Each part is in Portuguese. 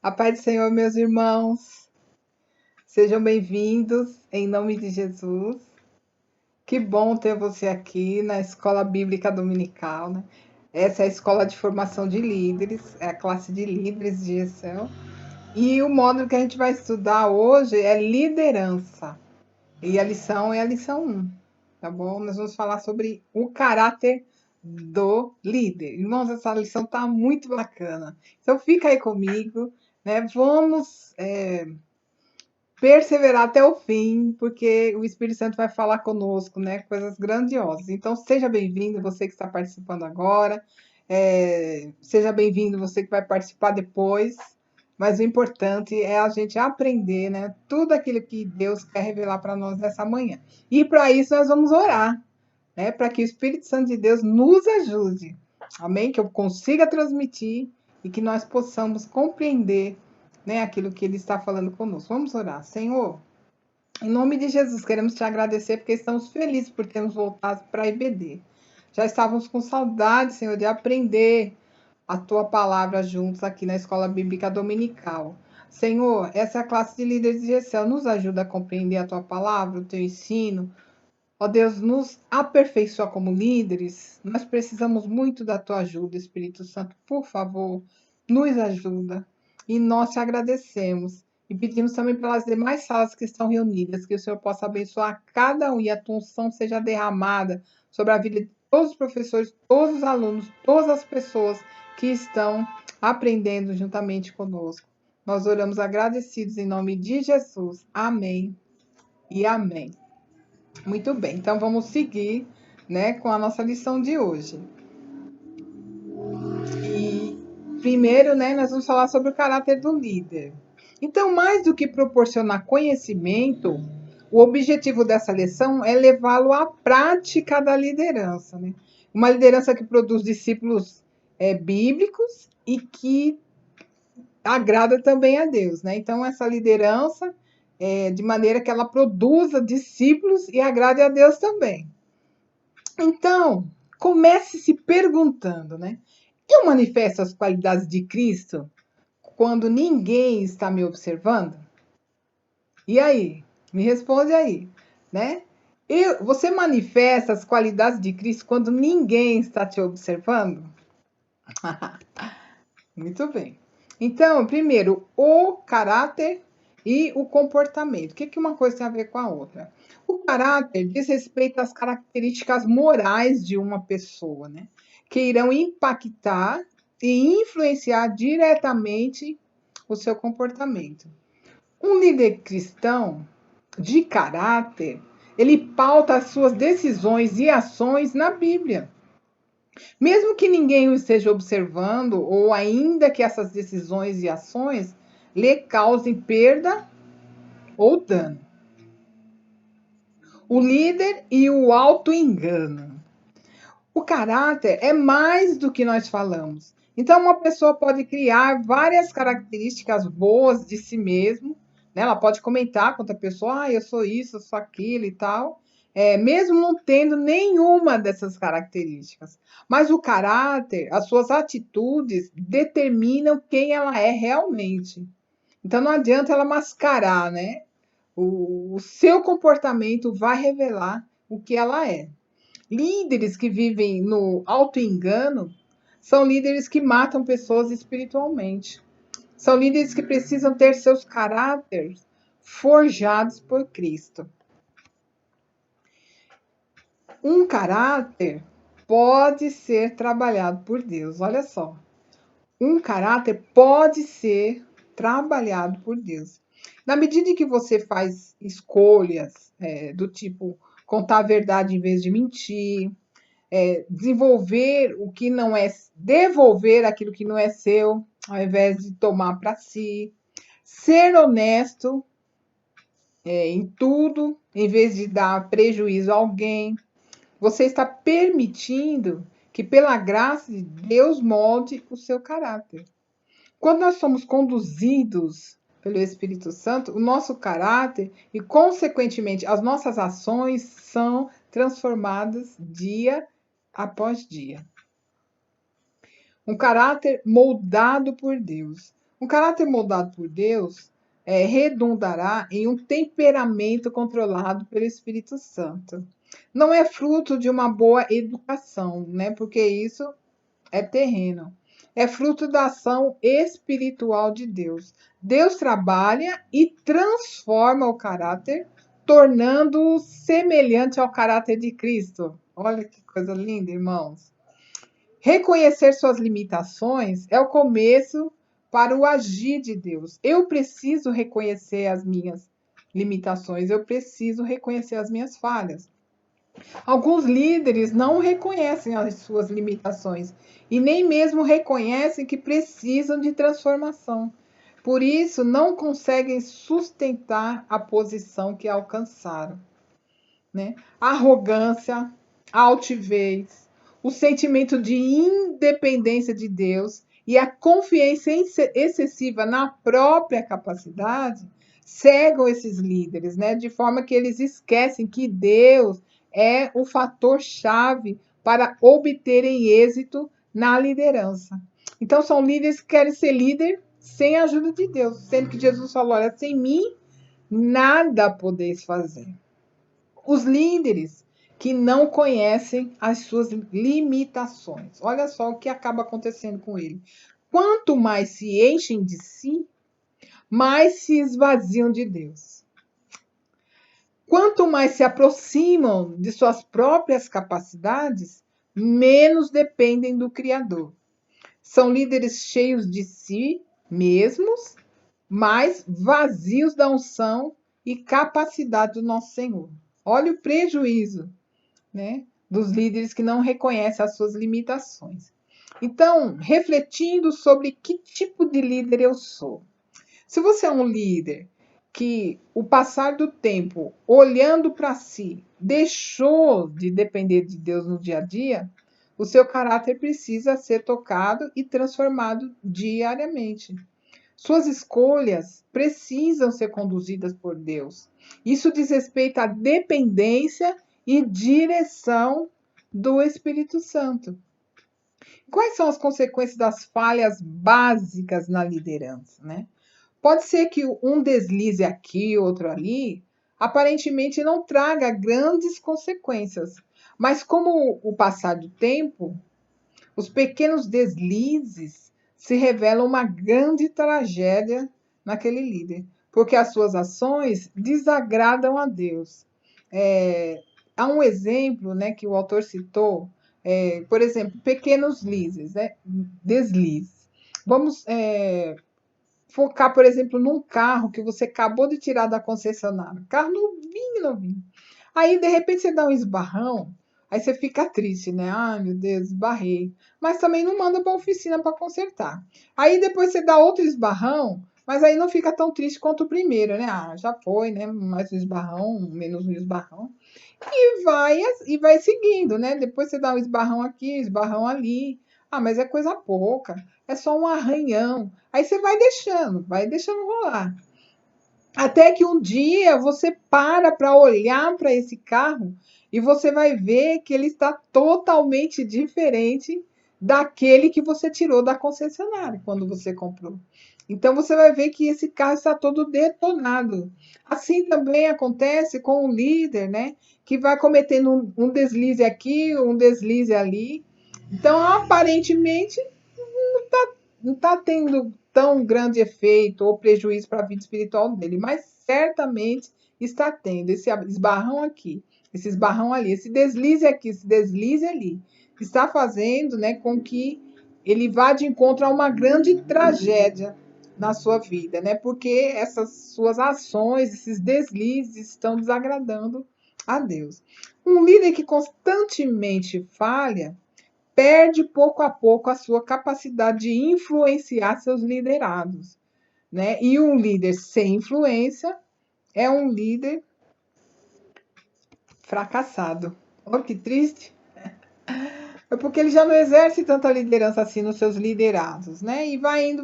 A paz do Senhor, meus irmãos. Sejam bem-vindos em nome de Jesus. Que bom ter você aqui na Escola Bíblica Dominical, né? Essa é a escola de formação de líderes, é a classe de líderes de GESEL. E o módulo que a gente vai estudar hoje é liderança. E a lição é a lição 1, tá bom? Nós vamos falar sobre o caráter do líder. Irmãos, essa lição tá muito bacana. Então fica aí comigo, né? Vamos perseverar até o fim, porque o Espírito Santo vai falar conosco, né? Coisas grandiosas. Então, seja bem-vindo, você que está participando agora. Seja bem-vindo, você que vai participar depois. Mas o importante é a gente aprender, né? Tudo aquilo que Deus quer revelar para nós nessa manhã. E para isso nós vamos orar, né? Para que o Espírito Santo de Deus nos ajude. Amém? Que eu consiga transmitir e que nós possamos compreender, né, aquilo que ele está falando conosco. Vamos orar. Senhor, em nome de Jesus, queremos te agradecer porque estamos felizes por termos voltado para a IBD. Já estávamos com saudade, Senhor, de aprender a tua palavra juntos aqui na Escola Bíblica Dominical. Senhor, essa é a classe de líderes de GESEL. Nos ajuda a compreender a tua palavra, o teu ensino. Ó Deus, nos aperfeiçoa como líderes. Nós precisamos muito da tua ajuda, Espírito Santo. Por favor, nos ajuda. E nós te agradecemos. E pedimos também pelas demais salas que estão reunidas, que o Senhor possa abençoar cada um e a tua unção seja derramada sobre a vida de todos os professores, todos os alunos, todas as pessoas que estão aprendendo juntamente conosco. Nós oramos agradecidos em nome de Jesus. Amém e amém. Muito bem, então vamos seguir, né, com a nossa lição de hoje. E primeiro, né, nós vamos falar sobre o caráter do líder. Então, mais do que proporcionar conhecimento, o objetivo dessa lição é levá-lo à prática da liderança, né? Uma liderança que produz discípulos bíblicos e que agrada também a Deus, né? Então, essa liderança de maneira que ela produza discípulos e agrade a Deus também. Então, comece se perguntando, né? Eu manifesto as qualidades de Cristo quando ninguém está me observando? E aí? Me responde aí, né? Você manifesta as qualidades de Cristo quando ninguém está te observando? Muito bem. Então, primeiro, o caráter e o comportamento. O que uma coisa tem a ver com a outra? O caráter diz respeito às características morais de uma pessoa, né? Que irão impactar e influenciar diretamente o seu comportamento. Um líder cristão de caráter, ele pauta as suas decisões e ações na Bíblia. Mesmo que ninguém o esteja observando, ou ainda que essas decisões e ações lhe causem perda ou dano. O líder e o auto-engano. O caráter é mais do que nós falamos. Então, uma pessoa pode criar várias características boas de si mesmo, né? Ela pode comentar com outra pessoa, eu sou isso, eu sou aquilo e tal, mesmo não tendo nenhuma dessas características. Mas o caráter, as suas atitudes, determinam quem ela é realmente. Então, não adianta ela mascarar, né? O seu comportamento vai revelar o que ela é. Líderes que vivem no auto-engano são líderes que matam pessoas espiritualmente. São líderes que precisam ter seus caráteres forjados por Cristo. Um caráter pode ser trabalhado por Deus. Olha só. Um caráter pode ser trabalhado por Deus. Na medida em que você faz escolhas do tipo contar a verdade em vez de mentir, desenvolver o que não é, devolver aquilo que não é seu, ao invés de tomar para si, ser honesto em tudo, em vez de dar prejuízo a alguém. Você está permitindo que, pela graça de Deus, molde o seu caráter. Quando nós somos conduzidos pelo Espírito Santo, o nosso caráter e, consequentemente, as nossas ações são transformadas dia após dia. Um caráter moldado por Deus. Um caráter moldado por Deus redundará em um temperamento controlado pelo Espírito Santo. Não é fruto de uma boa educação, né? Porque isso é terreno. É fruto da ação espiritual de Deus. Deus trabalha e transforma o caráter, tornando-o semelhante ao caráter de Cristo. Olha que coisa linda, irmãos. Reconhecer suas limitações é o começo para o agir de Deus. Eu preciso reconhecer as minhas limitações, eu preciso reconhecer as minhas falhas. Alguns líderes não reconhecem as suas limitações e nem mesmo reconhecem que precisam de transformação. Por isso, não conseguem sustentar a posição que alcançaram, né? A arrogância, a altivez, o sentimento de independência de Deus e a confiança excessiva na própria capacidade cegam esses líderes, né? De forma que eles esquecem que Deus é o fator chave para obterem êxito na liderança. Então, são líderes que querem ser líder sem a ajuda de Deus, sendo que Jesus falou: olha, sem mim nada podeis fazer. Os líderes que não conhecem as suas limitações. Olha só o que acaba acontecendo com ele. Quanto mais se enchem de si, mais se esvaziam de Deus. Quanto mais se aproximam de suas próprias capacidades, menos dependem do Criador. São líderes cheios de si mesmos, mas vazios da unção e capacidade do nosso Senhor. Olha o prejuízo, né, dos líderes que não reconhecem as suas limitações. Então, refletindo sobre que tipo de líder eu sou. Se você é um líder que, o passar do tempo, olhando para si, deixou de depender de Deus no dia a dia, o seu caráter precisa ser tocado e transformado diariamente. Suas escolhas precisam ser conduzidas por Deus. Isso diz respeito à dependência e direção do Espírito Santo. Quais são as consequências das falhas básicas na liderança, né? Pode ser que um deslize aqui, outro ali, aparentemente não traga grandes consequências, mas como o passar do tempo, os pequenos deslizes se revelam uma grande tragédia naquele líder, porque as suas ações desagradam a Deus. Há um exemplo, né, que o autor citou, por exemplo, pequenos deslizes, né, deslizes. Vamos focar, por exemplo, num carro que você acabou de tirar da concessionária, carro novinho, novinho. Aí, de repente, você dá um esbarrão, aí você fica triste, né? Ai, meu Deus, esbarrei. Mas também não manda para a oficina para consertar. Aí depois você dá outro esbarrão, mas aí não fica tão triste quanto o primeiro, né? Ah, já foi, né? Mais um esbarrão, menos um esbarrão. E vai seguindo, né? Depois você dá um esbarrão aqui, esbarrão ali. Ah, mas é coisa pouca, é só um arranhão. Aí você vai deixando rolar. Até que um dia você para olhar para esse carro e você vai ver que ele está totalmente diferente daquele que você tirou da concessionária quando você comprou. Então você vai ver que esse carro está todo detonado. Assim também acontece com o líder, né? Que vai cometendo um deslize aqui, um deslize ali. Então, aparentemente, não está tendo tão grande efeito ou prejuízo para a vida espiritual dele, mas certamente está tendo esse esbarrão aqui, esse esbarrão ali, esse deslize aqui, esse deslize ali, está fazendo, né, com que ele vá de encontro a uma grande tragédia na sua vida, né? Porque essas suas ações, esses deslizes estão desagradando a Deus. Um líder que constantemente falha perde pouco a pouco a sua capacidade de influenciar seus liderados, né? E um líder sem influência é um líder fracassado. Olha que triste. É porque ele já não exerce tanta liderança assim nos seus liderados, né? E vai indo,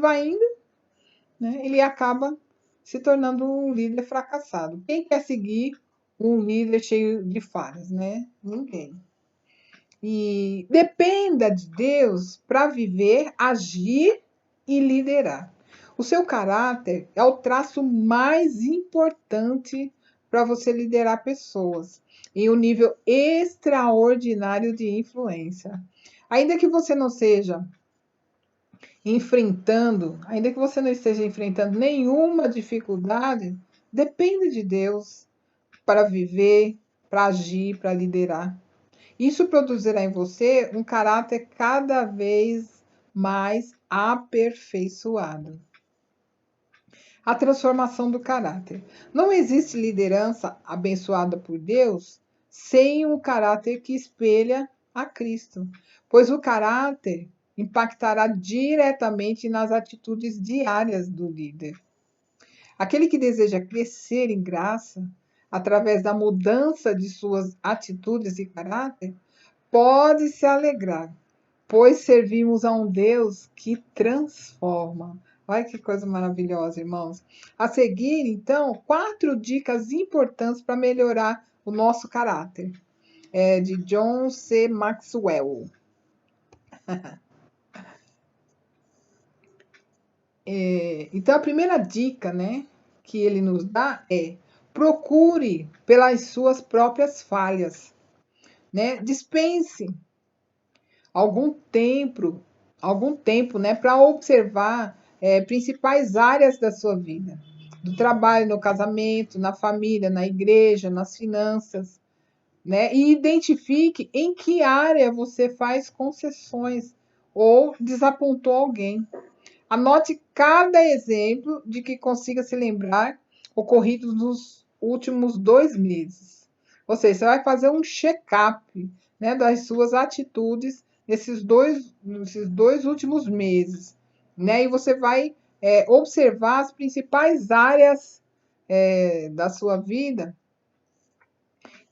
né? Ele acaba se tornando um líder fracassado. Quem quer seguir um líder cheio de falhas, né? Ninguém. E dependa de Deus para viver, agir e liderar. O seu caráter é o traço mais importante para você liderar pessoas em um nível extraordinário de influência. Ainda que você não seja ainda que você não esteja enfrentando nenhuma dificuldade, depende de Deus para viver, para agir, para liderar. Isso produzirá em você um caráter cada vez mais aperfeiçoado. A transformação do caráter. Não existe liderança abençoada por Deus sem um caráter que espelha a Cristo, pois o caráter impactará diretamente nas atitudes diárias do líder. Aquele que deseja crescer em graça, através da mudança de suas atitudes e caráter, pode se alegrar, pois servimos a um Deus que transforma. Olha que coisa maravilhosa, irmãos. A seguir, então, 4 dicas importantes para melhorar o nosso caráter. É de John C. Maxwell. Então, a primeira dica, né, que ele nos dá é: procure pelas suas próprias falhas, né? Dispense algum tempo, algum tempo, né, para observar principais áreas da sua vida, do trabalho, no casamento, na família, na igreja, nas finanças, né? E identifique em que área você faz concessões ou desapontou alguém. Anote cada exemplo de que consiga se lembrar ocorridos nos últimos 2 meses. Ou seja, você vai fazer um check-up, né, das suas atitudes nesses dois últimos meses. Né? E você vai observar as principais áreas da sua vida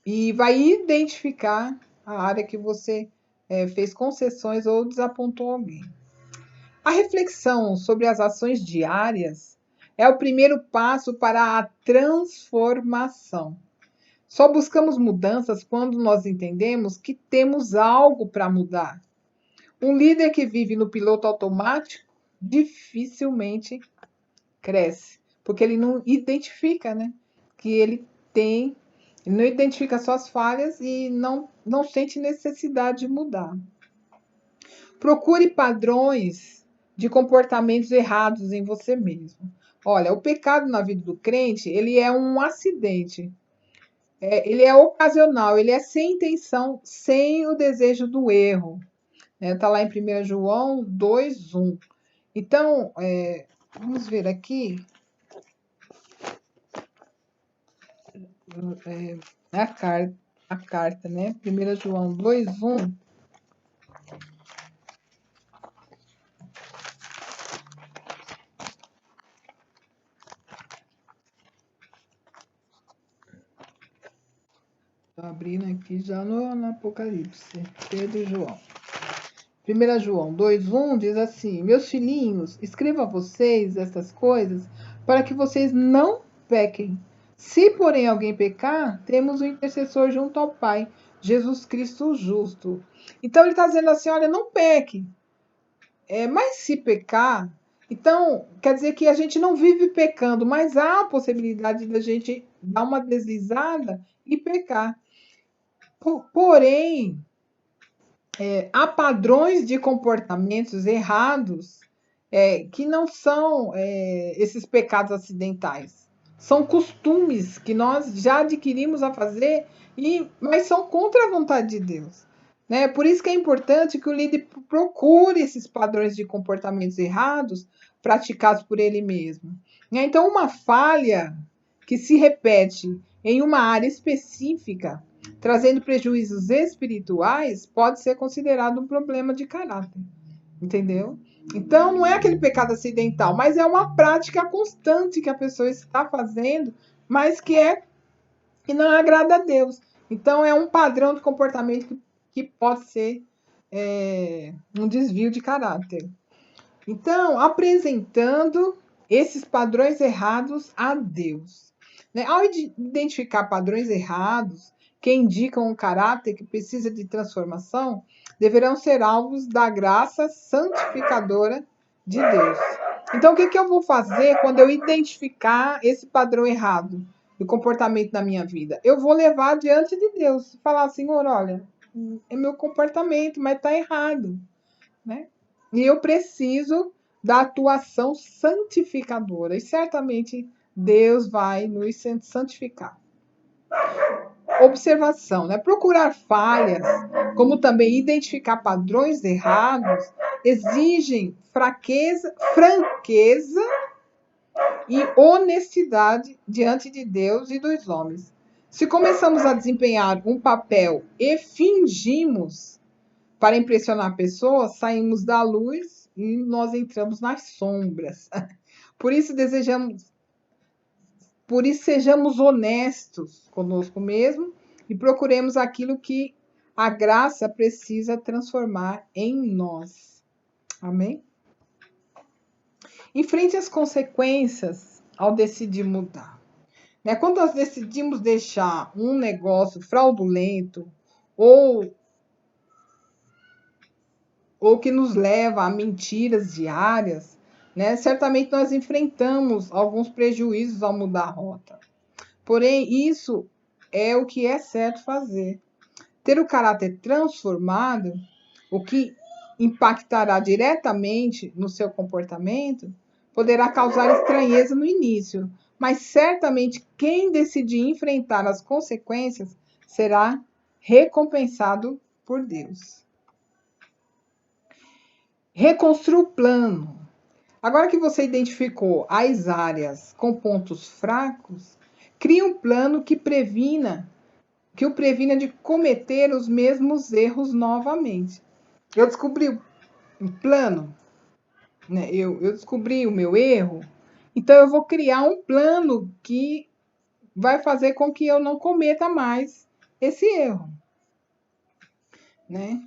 e vai identificar a área que você fez concessões ou desapontou alguém. A reflexão sobre as ações diárias é o primeiro passo para a transformação. Só buscamos mudanças quando nós entendemos que temos algo para mudar. Um líder que vive no piloto automático dificilmente cresce, porque ele não identifica, né, que ele não identifica suas falhas e não sente necessidade de mudar. Procure padrões de comportamentos errados em você mesmo. Olha, o pecado na vida do crente, ele é um acidente. Ele é ocasional, ele é sem intenção, sem o desejo do erro. Está lá em 1 João 2:1. Então, vamos ver aqui. A carta, né? 1 João 2:1. Estou abrindo aqui já no Apocalipse. Pedro e João. 1 João 2:1 diz assim: Meus filhinhos, escrevo a vocês estas coisas para que vocês não pequem. Se, porém, alguém pecar, temos um intercessor junto ao Pai, Jesus Cristo o justo. Então, ele está dizendo assim: olha, não peque. Mas se pecar, então quer dizer que a gente não vive pecando, mas há a possibilidade da gente dar uma deslizada e pecar. Porém, há padrões de comportamentos errados que não são esses pecados acidentais. São costumes que nós já adquirimos a fazer, mas são contra a vontade de Deus. Né? Por isso que é importante que o líder procure esses padrões de comportamentos errados praticados por ele mesmo. Né? Então, uma falha que se repete em uma área específica, trazendo prejuízos espirituais, pode ser considerado um problema de caráter. Entendeu? Então, não é aquele pecado acidental, mas é uma prática constante que a pessoa está fazendo, mas que não agrada a Deus. Então, é um padrão de comportamento que pode ser um desvio de caráter. Então, apresentando esses padrões errados a Deus. Né? Ao identificar padrões errados que indicam um caráter que precisa de transformação, deverão ser alvos da graça santificadora de Deus. Então, o que eu vou fazer quando eu identificar esse padrão errado de comportamento na minha vida? Eu vou levar diante de Deus, falar, Senhor, olha, é meu comportamento, mas está errado, né? E eu preciso da atuação santificadora. E certamente Deus vai nos santificar. Observação, né? Procurar falhas, como também identificar padrões errados, exigem franqueza e honestidade diante de Deus e dos homens. Se começamos a desempenhar um papel e fingimos para impressionar pessoas, saímos da luz e nós entramos nas sombras. Por isso sejamos honestos conosco mesmo e procuremos aquilo que a graça precisa transformar em nós. Amém? Enfrente as consequências ao decidir mudar. Né? Quando nós decidimos deixar um negócio fraudulento ou que nos leva a mentiras diárias, né? Certamente nós enfrentamos alguns prejuízos ao mudar a rota. Porém, isso é o que é certo fazer. Ter o caráter transformado, o que impactará diretamente no seu comportamento, poderá causar estranheza no início, mas certamente quem decidir enfrentar as consequências será recompensado por Deus. Reconstrua o plano. Agora que você identificou as áreas com pontos fracos, crie um plano que o previna de cometer os mesmos erros novamente. Eu descobri um plano, né? Eu descobri o meu erro, então eu vou criar um plano que vai fazer com que eu não cometa mais esse erro, né?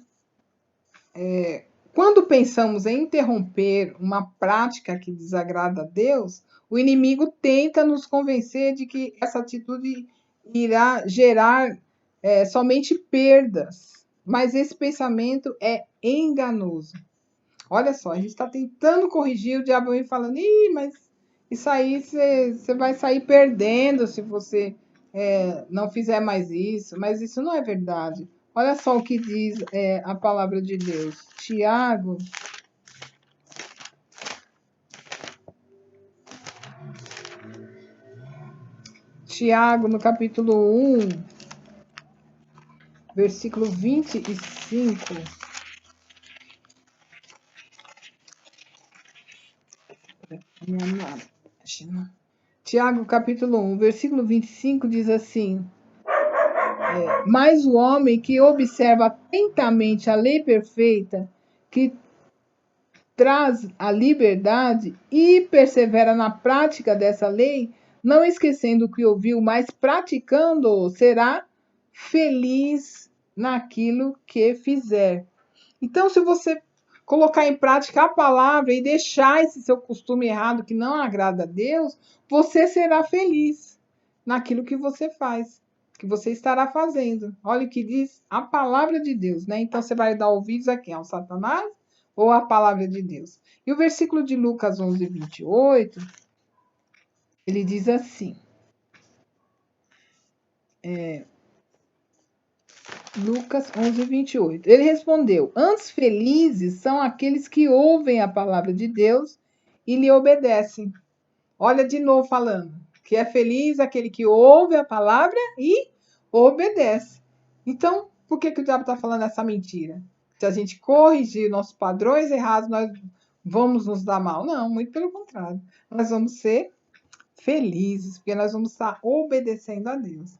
Quando pensamos em interromper uma prática que desagrada a Deus, o inimigo tenta nos convencer de que essa atitude irá gerar somente perdas. Mas esse pensamento é enganoso. Olha só, a gente está tentando corrigir, o diabo vem falando, mas isso aí você vai sair perdendo se você não fizer mais isso. Mas isso não é verdade. Olha só o que diz a palavra de Deus. Tiago, no capítulo 1, versículo 25. Tiago, capítulo 1, versículo 25 diz assim: mas o homem que observa atentamente a lei perfeita, que traz a liberdade e persevera na prática dessa lei, não esquecendo o que ouviu, mas praticando, será feliz naquilo que fizer. Então, se você colocar em prática a palavra e deixar esse seu costume errado que não agrada a Deus, você será feliz naquilo que você faz, que você estará fazendo. Olha o que diz a palavra de Deus, né? Então você vai dar ouvidos a quem? Ao Satanás ou à palavra de Deus? E o versículo de Lucas 11, 28, ele diz assim, Lucas 11, 28. Ele respondeu: antes felizes são aqueles que ouvem a palavra de Deus e lhe obedecem. Olha de novo falando, que é feliz aquele que ouve a palavra e obedece. Então, por que o diabo está falando essa mentira? Se a gente corrigir nossos padrões errados, nós vamos nos dar mal? Não, muito pelo contrário. Nós vamos ser felizes, porque nós vamos estar obedecendo a Deus.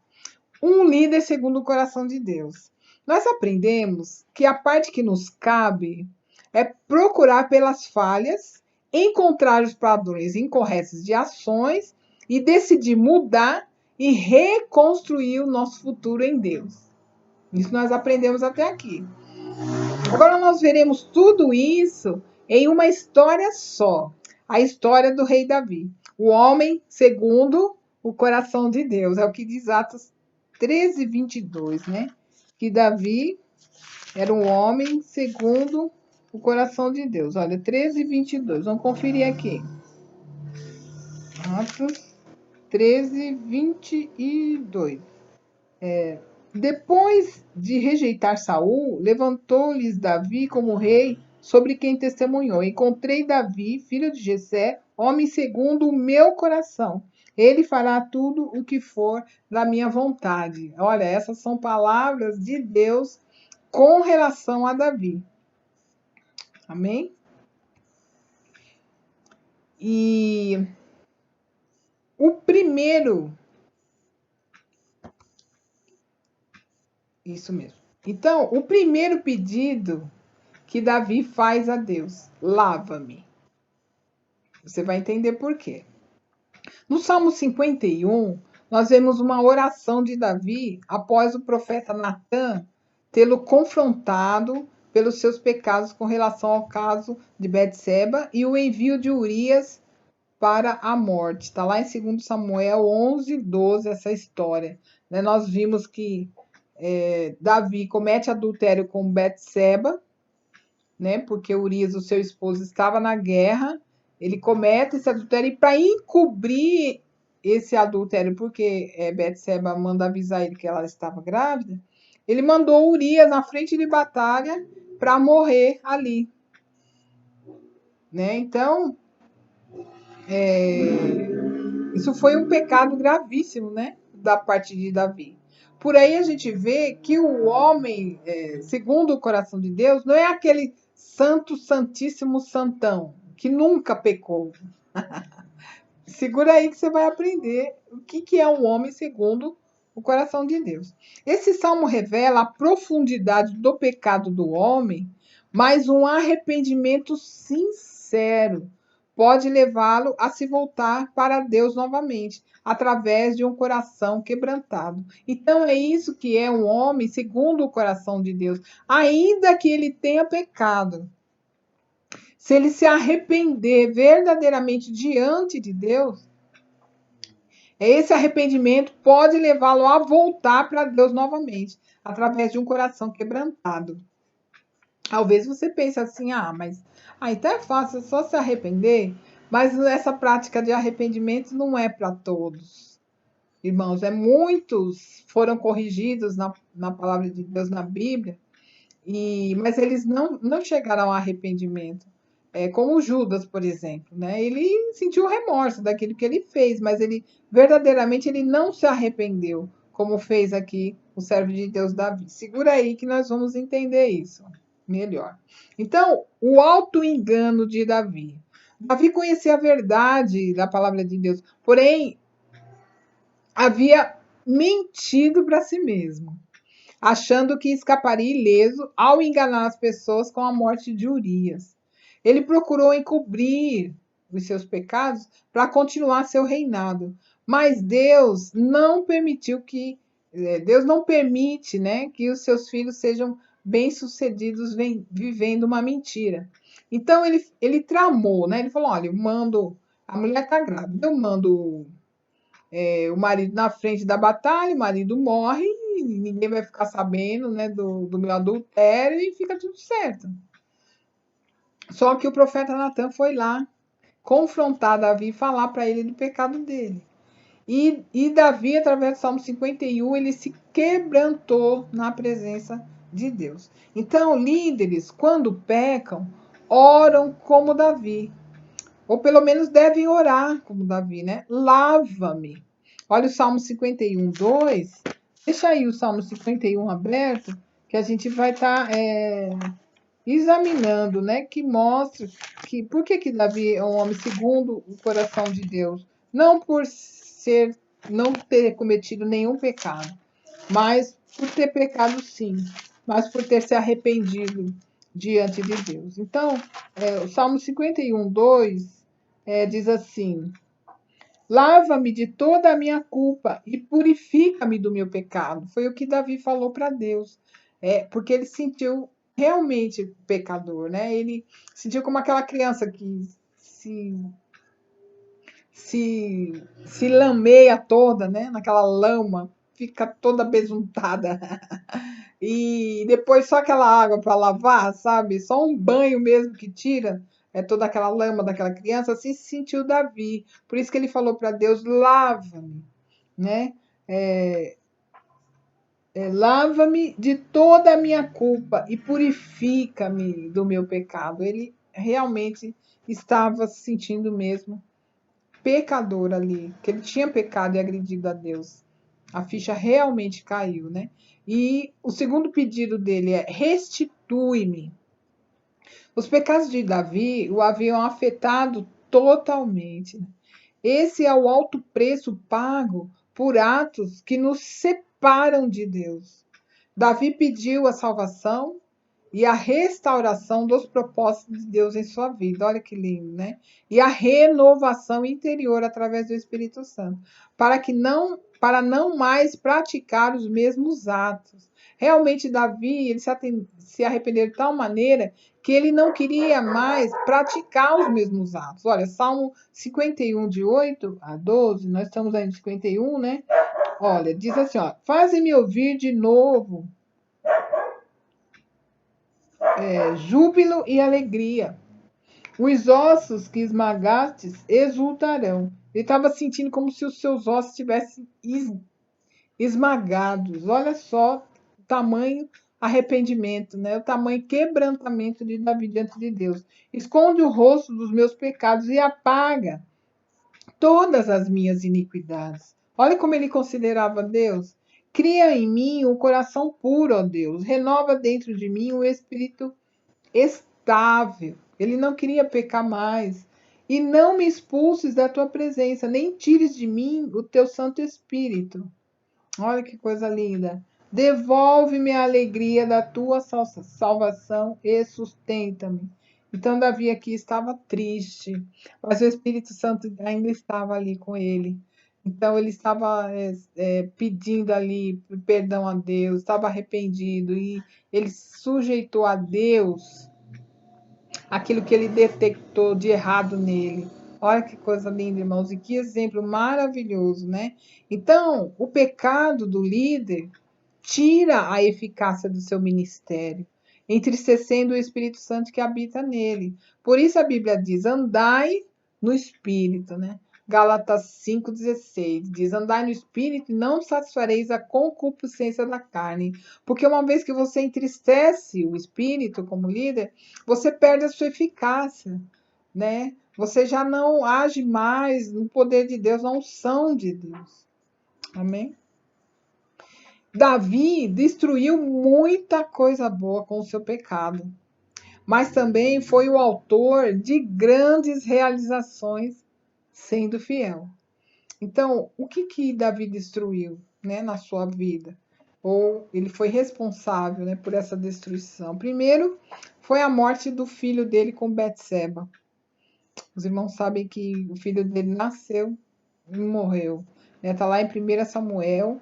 Um líder segundo o coração de Deus. Nós aprendemos que a parte que nos cabe é procurar pelas falhas, encontrar os padrões incorretos de ações e decidir mudar e reconstruir o nosso futuro em Deus. Isso nós aprendemos até aqui. Agora nós veremos tudo isso em uma história só. A história do rei Davi. O homem segundo o coração de Deus. É o que diz Atos 13, 22, né? Que Davi era um homem segundo o coração de Deus. Olha, 13:22. Vamos conferir aqui. Atos 13:22. Depois de rejeitar Saul, levantou-lhes Davi como rei sobre quem testemunhou. Encontrei Davi, filho de Jessé, homem segundo o meu coração. Ele fará tudo o que for da minha vontade. Olha, essas são palavras de Deus com relação a Davi. Amém? E o primeiro, isso mesmo. Então, o primeiro pedido que Davi faz a Deus: lava-me. Você vai entender por quê. No Salmo 51, nós vemos uma oração de Davi após o profeta Natã tê-lo confrontado pelos seus pecados com relação ao caso de Betseba e o envio de Urias para a morte. Está lá em 2 Samuel 11:12 essa história. Nós vimos que Davi comete adultério com Betseba, porque Urias, o seu esposo, estava na guerra. Ele comete esse adultério e para encobrir esse adultério, porque Betseba manda avisar ele que ela estava grávida, ele mandou Urias na frente de batalha para morrer ali. Então, isso foi um pecado gravíssimo, da parte de Davi. Por aí a gente vê que o homem, segundo o coração de Deus, não é aquele santo, santíssimo, santão, que nunca pecou. Segura aí que você vai aprender o que é um homem segundo o coração de Deus. Esse salmo revela a profundidade do pecado do homem, mas um arrependimento sincero pode levá-lo a se voltar para Deus novamente, através de um coração quebrantado. Então é isso que é um homem segundo o coração de Deus, ainda que ele tenha pecado. Se ele se arrepender verdadeiramente diante de Deus, esse arrependimento pode levá-lo a voltar para Deus novamente, através de um coração quebrantado. Talvez você pense assim, mas então é fácil, é só se arrepender, mas essa prática de arrependimento não é para todos. Irmãos, muitos foram corrigidos na palavra de Deus, na Bíblia, mas eles não chegaram ao arrependimento. Como Judas, por exemplo, ele sentiu remorso daquilo que ele fez, mas ele verdadeiramente ele não se arrependeu, como fez aqui o servo de Deus Davi. Segura aí que nós vamos entender isso melhor. Então, o auto-engano de Davi. Davi conhecia a verdade da palavra de Deus, porém havia mentido para si mesmo, achando que escaparia ileso ao enganar as pessoas com a morte de Urias. Ele procurou encobrir os seus pecados para continuar seu reinado, mas Deus não permitiu Deus não permite, que os seus filhos sejam bem-sucedidos vivendo uma mentira. Então ele tramou, ele falou: olha, a mulher está grávida, eu mando o marido na frente da batalha, o marido morre, e ninguém vai ficar sabendo, do meu adultério e fica tudo certo. Só que o profeta Natã foi lá confrontar Davi e falar para ele do pecado dele. E Davi, através do Salmo 51, ele se quebrantou na presença de Deus. Então, líderes, quando pecam, oram como Davi. Ou pelo menos devem orar como Davi, Lava-me. Olha o Salmo 51:2. Deixa aí o Salmo 51 aberto, que a gente vai estar examinando, que mostra por que Davi é um homem segundo o coração de Deus. Não por não ter cometido nenhum pecado, mas por ter pecado sim, mas por ter se arrependido diante de Deus. Então, o Salmo 51:2 diz assim: lava-me de toda a minha culpa e purifica-me do meu pecado. Foi o que Davi falou para Deus, porque ele sentiu realmente pecador, Ele sentiu como aquela criança que se lameia toda, naquela lama, fica toda besuntada. e depois só aquela água para lavar, sabe? Só um banho mesmo que tira toda aquela lama daquela criança. Assim se sentiu Davi. Por isso que ele falou para Deus: lava-me, né? É, lava-me de toda a minha culpa e purifica-me do meu pecado. Ele realmente estava se sentindo mesmo pecador ali, que ele tinha pecado e agredido a Deus. A ficha realmente caiu, né? E o segundo pedido dele é: restitui-me. Os pecados de Davi o haviam afetado totalmente. Esse é o alto preço pago por atos que nos separam de Deus. Davi pediu a salvação e a restauração dos propósitos de Deus em sua vida. Olha que lindo, né? E a renovação interior através do Espírito Santo, para não mais praticar os mesmos atos. Realmente Davi, ele se arrependeu de tal maneira que ele não queria mais praticar os mesmos atos. Olha, Salmo 51, de 8 a 12, nós estamos aí no 51, né? Olha, diz assim, ó: faze-me ouvir de novo júbilo e alegria. Os ossos que esmagastes exultarão. Ele estava sentindo como se os seus ossos estivessem esmagados. Olha só o tamanho arrependimento, né? O tamanho quebrantamento de Davi diante de Deus. Esconde o rosto dos meus pecados e apaga todas as minhas iniquidades. Olha como ele considerava Deus. Cria em mim um coração puro, ó Deus. Renova dentro de mim um espírito estável. Ele não queria pecar mais. E não me expulses da tua presença, nem tires de mim o teu Santo Espírito. Olha que coisa linda. Devolve-me a alegria da tua salvação e sustenta-me. Então, Davi aqui estava triste, mas o Espírito Santo ainda estava ali com ele. Então, ele estava pedindo ali perdão a Deus, estava arrependido e ele sujeitou a Deus aquilo que ele detectou de errado nele. Olha que coisa linda, irmãos, e que exemplo maravilhoso, né? Então, o pecado do líder tira a eficácia do seu ministério, entristecendo o Espírito Santo que habita nele. Por isso a Bíblia diz: andai no Espírito, né? Gálatas 5,16 diz: andai no Espírito e não satisfareis a concupiscência da carne. Porque uma vez que você entristece o Espírito como líder, você perde a sua eficácia, né? Você já não age mais no poder de Deus, na unção de Deus. Amém? Davi destruiu muita coisa boa com o seu pecado, mas também foi o autor de grandes realizações sendo fiel. Então, o que Davi destruiu, né, na sua vida? Ou ele foi responsável, né, por essa destruição? Primeiro, foi a morte do filho dele com Betseba. Os irmãos sabem que o filho dele nasceu e morreu. Está lá em 1 Samuel,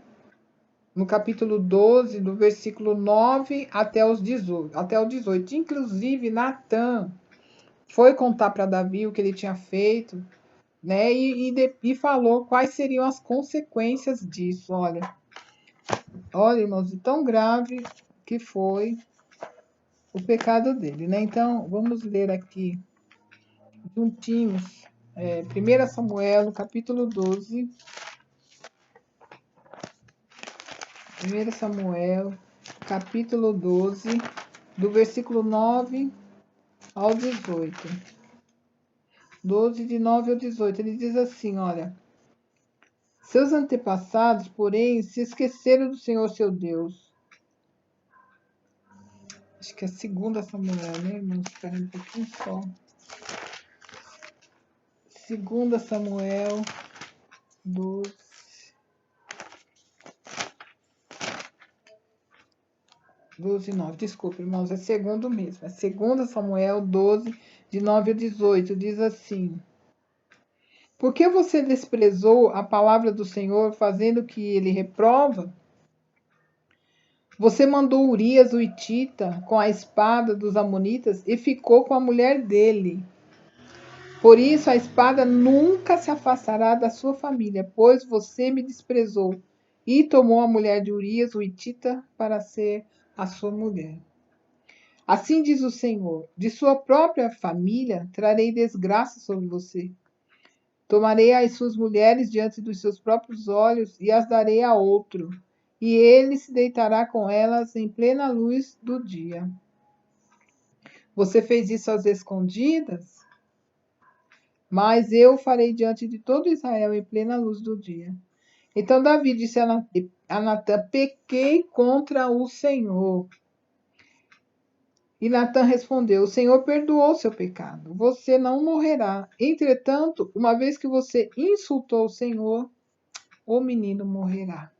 no capítulo 12, do versículo 9 até o 18. Inclusive, Natã foi contar para Davi o que ele tinha feito, né? E falou quais seriam as consequências disso. Olha, irmãos, tão grave que foi o pecado dele, né? Então, vamos ler aqui juntinhos. 1 Samuel, no capítulo 12. 1 Samuel, capítulo 12, do versículo 9 ao 18. 12, de 9 ao 18. Ele diz assim, olha: seus antepassados, porém, se esqueceram do Senhor seu Deus. Acho que é 2 Samuel, né, irmãos? Espera um pouquinho só. 2 Samuel 12. 12, 9. Desculpa, irmãos, é segundo mesmo. É 2 Samuel 12, de 9 a 18. Diz assim: por que você desprezou a palavra do Senhor, fazendo o que ele reprova? Você mandou Urias o hitita com a espada dos amonitas e ficou com a mulher dele. Por isso a espada nunca se afastará da sua família, pois você me desprezou e tomou a mulher de Urias o hitita para ser a sua mulher. Assim diz o Senhor: de sua própria família trarei desgraça sobre você. Tomarei as suas mulheres diante dos seus próprios olhos e as darei a outro, e ele se deitará com elas em plena luz do dia. Você fez isso às escondidas, mas eu farei diante de todo Israel em plena luz do dia. Então Davi disse a Natã: pequei contra o Senhor. E Natã respondeu: o Senhor perdoou seu pecado. Você não morrerá. Entretanto, uma vez que você insultou o Senhor, o menino morrerá.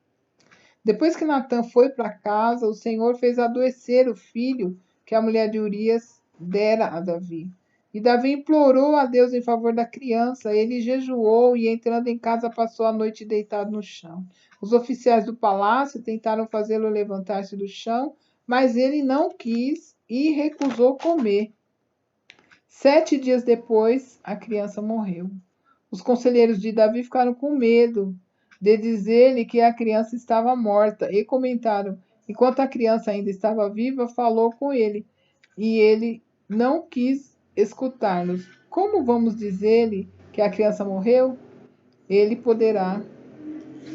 Depois que Natã foi para casa, o Senhor fez adoecer o filho que a mulher de Urias dera a Davi. E Davi implorou a Deus em favor da criança. Ele jejuou e, entrando em casa, passou a noite deitado no chão. Os oficiais do palácio tentaram fazê-lo levantar-se do chão, mas ele não quis e recusou comer. 7 dias depois, a criança morreu. Os conselheiros de Davi ficaram com medo de dizer-lhe que a criança estava morta e comentaram: enquanto a criança ainda estava viva, falou com ele, e ele não quis escutar-nos. Como vamos dizer-lhe que a criança morreu? Ele poderá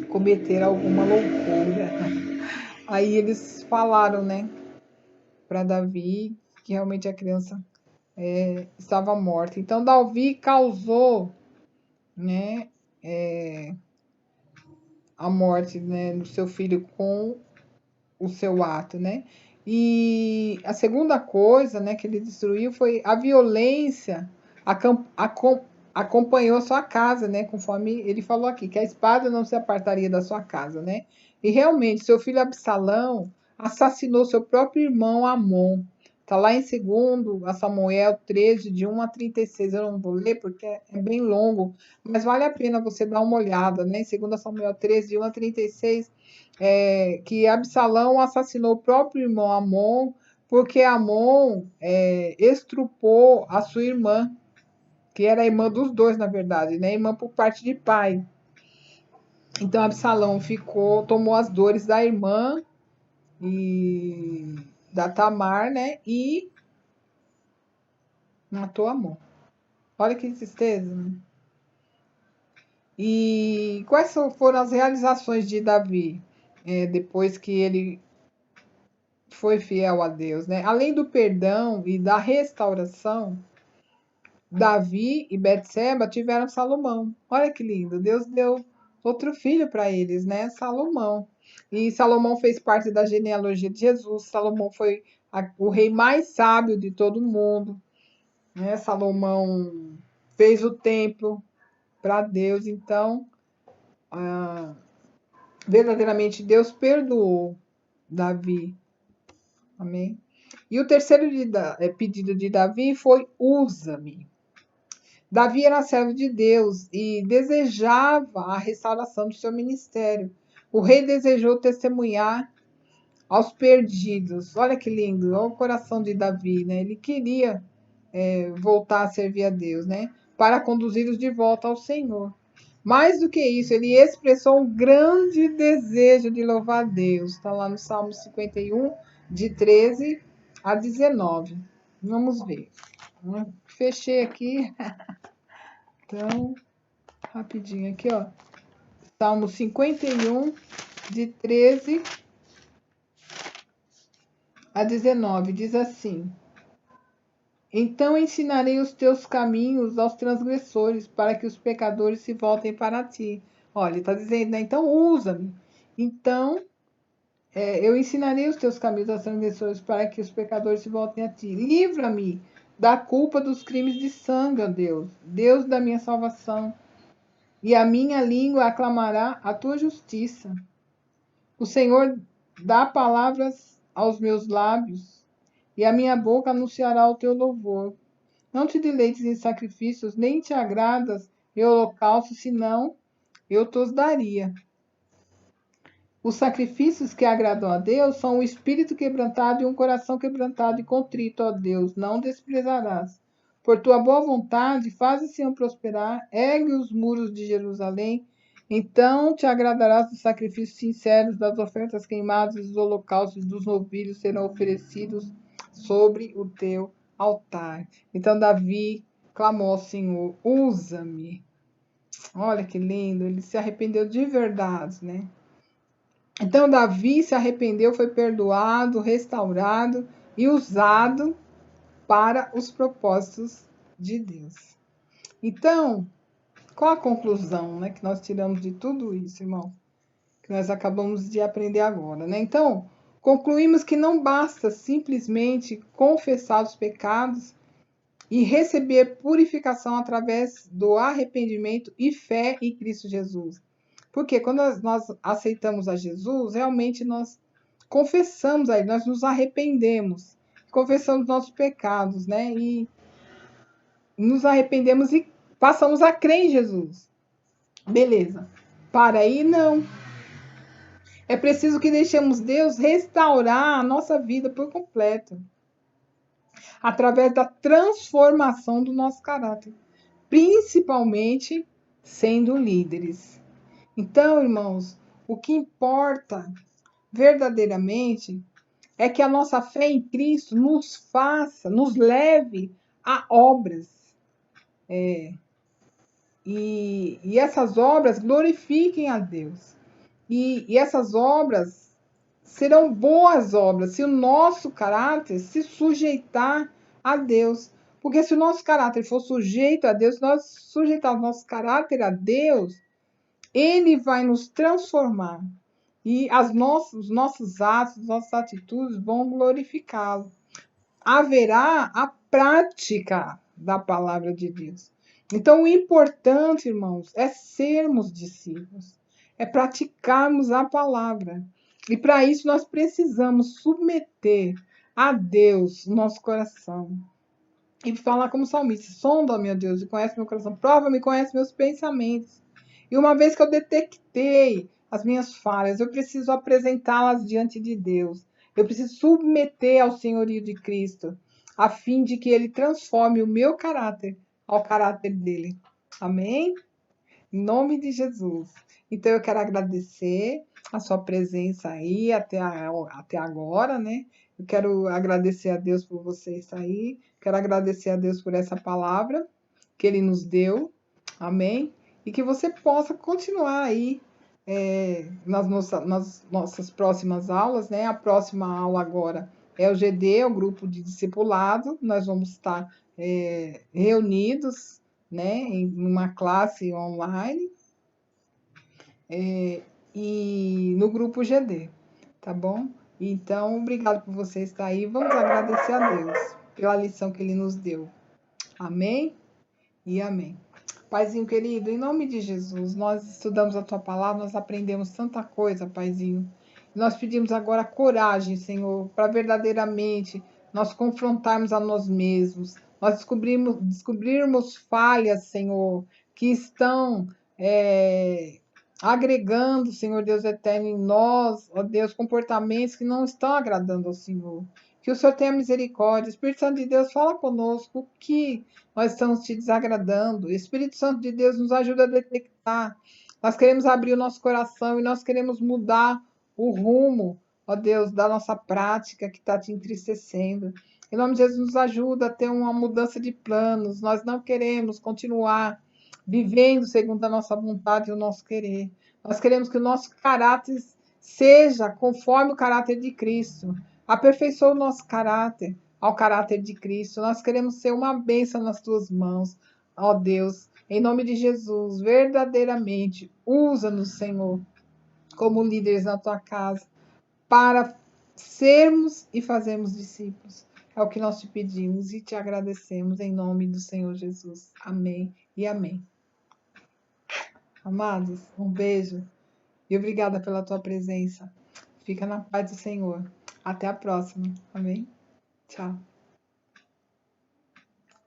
cometer alguma loucura. Aí eles falaram, né, para Davi que realmente a criança estava morta. Então Davi causou, né, a morte, né, do seu filho com o seu ato, né? E a segunda coisa, né, que ele destruiu foi a violência acompanhou a sua casa, né? Conforme ele falou aqui, que a espada não se apartaria da sua casa, né? E realmente, seu filho Absalão assassinou seu próprio irmão Amon. Está lá em 2 Samuel 13, de 1 a 36. Eu não vou ler porque é bem longo, mas vale a pena você dar uma olhada, né? Em 2 Samuel 13, de 1 a 36, que Absalão assassinou o próprio irmão Amon, porque Amon estrupou a sua irmã, que era a irmã dos dois, na verdade, né? Irmã por parte de pai. Então Absalão tomou as dores da irmã e da Tamar, né? E matou Amon. Olha que tristeza, né? E quais foram as realizações de Davi depois que ele foi fiel a Deus, né? Além do perdão e da restauração, Davi e Betseba tiveram Salomão. Olha que lindo, Deus deu outro filho para eles, né? Salomão. E Salomão fez parte da genealogia de Jesus. Salomão foi o rei mais sábio de todo mundo, né? Salomão fez o templo para Deus, então verdadeiramente Deus perdoou Davi. Amém? E o terceiro pedido de Davi foi: usa-me. Davi era servo de Deus e desejava a restauração do seu ministério. O rei desejou testemunhar aos perdidos. Olha que lindo, olha o coração de Davi, né? Ele queria voltar a servir a Deus, né? Para conduzi-los de volta ao Senhor. Mais do que isso, ele expressou um grande desejo de louvar a Deus. Está lá no Salmo 51, de 13 a 19. Vamos ver. Fechei aqui. Então, rapidinho aqui, ó. Salmo 51, de 13 a 19. Diz assim: então ensinarei os teus caminhos aos transgressores, para que os pecadores se voltem para ti. Olha, ele está dizendo, né? Então usa-me. Então, eu ensinarei os teus caminhos aos transgressores, para que os pecadores se voltem a ti. Livra-me da culpa dos crimes de sangue, ó Deus, Deus da minha salvação. E a minha língua aclamará a tua justiça. O Senhor dá palavras aos meus lábios, e a minha boca anunciará o teu louvor. Não te deleites em sacrifícios, nem te agradas em holocausto, senão eu te daria. Os sacrifícios que agradam a Deus são um espírito quebrantado e um coração quebrantado e contrito, ó Deus, não desprezarás. Por tua boa vontade, faz o Senhor prosperar, ergue os muros de Jerusalém Então te agradarás dos sacrifícios sinceros, das ofertas queimadas, dos holocaustos, dos novilhos serão oferecidos sobre o teu altar. Então Davi clamou ao Senhor: usa-me. Olha que lindo, ele se arrependeu de verdade, né? Então Davi se arrependeu, foi perdoado, restaurado e usado para os propósitos de Deus. Então, qual a conclusão, né, que nós tiramos de tudo isso, irmão? Que nós acabamos de aprender agora, né? Então, concluímos que não basta simplesmente confessar os pecados e receber purificação através do arrependimento e fé em Cristo Jesus. Porque quando nós aceitamos a Jesus, realmente nós confessamos a Ele, nós nos arrependemos, confessamos nossos pecados, né? E nos arrependemos e passamos a crer em Jesus. Beleza. Para aí, não. É preciso que deixemos Deus restaurar a nossa vida por completo, através da transformação do nosso caráter, principalmente sendo líderes. Então, irmãos, o que importa verdadeiramente é que a nossa fé em Cristo nos faça, nos leve a obras. E essas obras glorifiquem a Deus. E essas obras serão boas obras se o nosso caráter se sujeitar a Deus. Porque se o nosso caráter for sujeito a Deus, se nós sujeitarmos nosso caráter a Deus, Ele vai nos transformar. E os nossos atos, nossas atitudes vão glorificá-lo. Haverá a prática da palavra de Deus. Então, o importante, irmãos, é sermos discípulos, é praticarmos a palavra. E para isso nós precisamos submeter a Deus o nosso coração. E falar como salmista: sonda, meu Deus, e conhece meu coração, prova-me, conhece meus pensamentos. E uma vez que eu detectei as minhas falhas, eu preciso apresentá-las diante de Deus. Eu preciso submeter ao senhorio de Cristo, a fim de que Ele transforme o meu caráter ao caráter dele. Amém? Em nome de Jesus. Então eu quero agradecer a sua presença aí até agora, né? Eu quero agradecer a Deus por você estar aí. Quero agradecer a Deus por essa palavra que Ele nos deu. Amém? E que você possa continuar aí nas nossas próximas aulas, né? A próxima aula agora é o GD, é o grupo de discipulado. Nós vamos estar reunidos, né, em uma classe online e no grupo GD, tá bom? Então, obrigado por você estar aí. Vamos agradecer a Deus pela lição que Ele nos deu. Amém e amém. Paizinho querido, em nome de Jesus, nós estudamos a Tua palavra, nós aprendemos tanta coisa, Paizinho. Nós pedimos agora coragem, Senhor, para verdadeiramente nós confrontarmos a nós mesmos, nós descobrirmos falhas, Senhor, que estão agregando, Senhor Deus eterno, em nós, ó Deus, comportamentos que não estão agradando ao Senhor. Que o Senhor tenha misericórdia. Espírito Santo de Deus, fala conosco o que nós estamos te desagradando. O Espírito Santo de Deus nos ajuda a detectar. Nós queremos abrir o nosso coração e nós queremos mudar o rumo, ó Deus, da nossa prática que está te entristecendo. Em nome de Jesus, nos ajuda a ter uma mudança de planos. Nós não queremos continuar vivendo segundo a nossa vontade e o nosso querer. Nós queremos que o nosso caráter seja conforme o caráter de Cristo. Aperfeiçoa o nosso caráter ao caráter de Cristo. Nós queremos ser uma bênção nas tuas mãos, ó Deus. Em nome de Jesus, verdadeiramente, usa-nos, Senhor, como líderes na tua casa, para sermos e fazermos discípulos. É o que nós te pedimos e te agradecemos em nome do Senhor Jesus. Amém e amém. Amados, um beijo e obrigada pela tua presença. Fica na paz do Senhor. Até a próxima. Amém? Tchau.